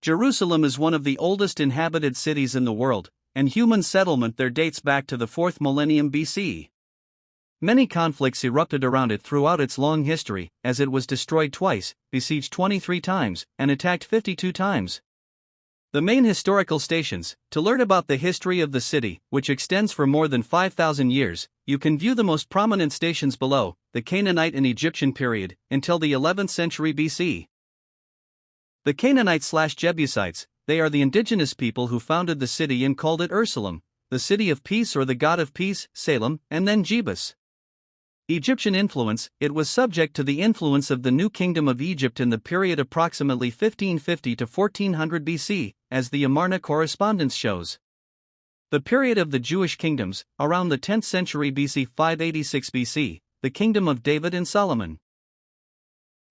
Jerusalem is one of the oldest inhabited cities in the world, and human settlement there dates back to the 4th millennium BC. Many conflicts erupted around it throughout its long history, as it was destroyed twice, besieged 23 times, and attacked 52 times. The main historical stations. To learn about the history of the city, which extends for more than 5,000 years, you can view the most prominent stations below: the Canaanite and Egyptian period, until the 11th century BC. The Canaanites/Jebusites, they are the indigenous people who founded the city and called it Ursulum, the city of peace or the god of peace, Salem, and then Jebus. Egyptian influence. It was subject to the influence of the New Kingdom of Egypt in the period approximately 1550 to 1400 BC, as the Amarna correspondence shows. The period of the Jewish kingdoms, around the 10th century BC 586 BC, the kingdom of David and Solomon.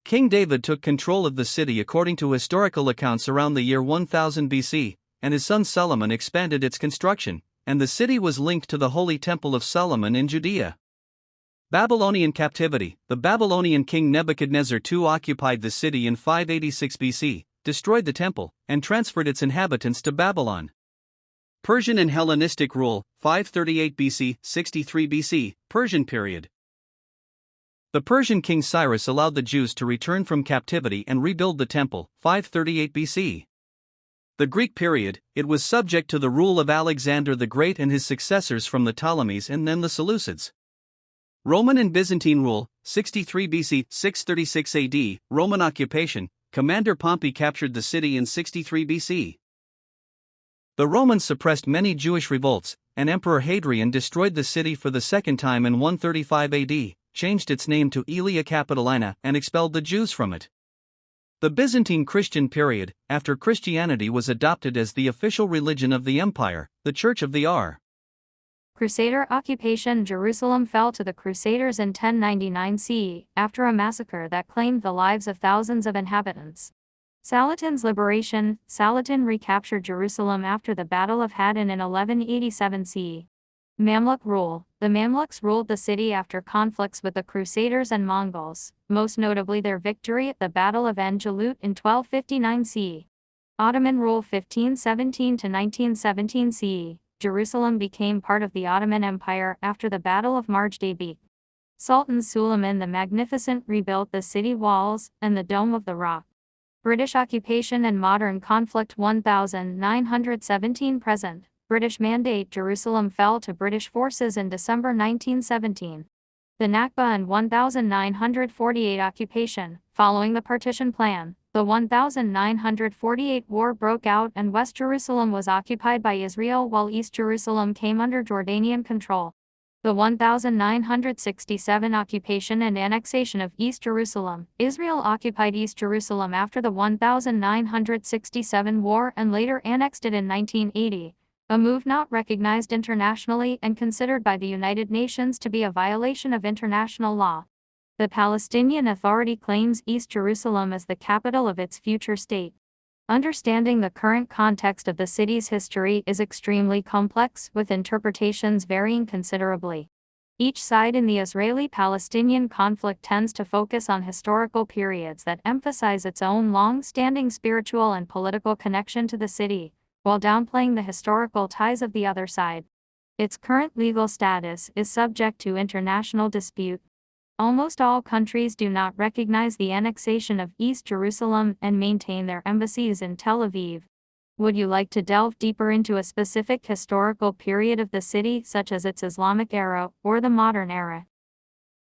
King David took control of the city according to historical accounts around the year 1000 BC, and his son Solomon expanded its construction, and the city was linked to the Holy Temple of Solomon in Judea. Babylonian captivity. The Babylonian king Nebuchadnezzar II occupied the city in 586 BC, destroyed the temple, and transferred its inhabitants to Babylon. Persian and Hellenistic rule, 538 BC, 63 BC, Persian period. The Persian king Cyrus allowed the Jews to return from captivity and rebuild the temple, 538 BC. The Greek period. It was subject to the rule of Alexander the Great and his successors from the Ptolemies and then the Seleucids. Roman and Byzantine rule, 63 BC, 636 AD, Roman occupation. Commander Pompey captured the city in 63 BC. The Romans suppressed many Jewish revolts, and Emperor Hadrian destroyed the city for the second time in 135 AD, changed its name to Aelia Capitolina, and expelled the Jews from it. The Byzantine Christian period. After Christianity was adopted as the official religion of the empire, the Church of the R. Crusader occupation. Jerusalem fell to the Crusaders in 1099 CE, after a massacre that claimed the lives of thousands of inhabitants. Salatin's liberation. Salatin recaptured Jerusalem after the Battle of Hadin in 1187 CE. Mamluk rule. The Mamluks ruled the city after conflicts with the Crusaders and Mongols, most notably their victory at the Battle of En-Jalut in 1259 CE. Ottoman rule 1517 to 1917 CE. Jerusalem became part of the Ottoman Empire after the Battle of Marj-Dabiq. Sultan Suleiman the Magnificent rebuilt the city walls and the Dome of the Rock. British occupation and modern conflict. 1917 present. British Mandate. Jerusalem fell to British forces in December 1917. The Nakba and 1948 occupation. Following the partition plan, the 1948 war broke out and West Jerusalem was occupied by Israel while East Jerusalem came under Jordanian control. The 1967 occupation and annexation of East Jerusalem. Israel occupied East Jerusalem after the 1967 war and later annexed it in 1980. A move not recognized internationally and considered by the United Nations to be a violation of international law. The Palestinian Authority claims East Jerusalem as the capital of its future state. Understanding the current context of the city's history is extremely complex, with interpretations varying considerably. Each side in the Israeli-Palestinian conflict tends to focus on historical periods that emphasize its own long-standing spiritual and political connection to the city, while downplaying the historical ties of the other side. Its current legal status is subject to international dispute. Almost all countries do not recognize the annexation of East Jerusalem and maintain their embassies in Tel Aviv. Would you like to delve deeper into a specific historical period of the city, such as its Islamic era or the modern era?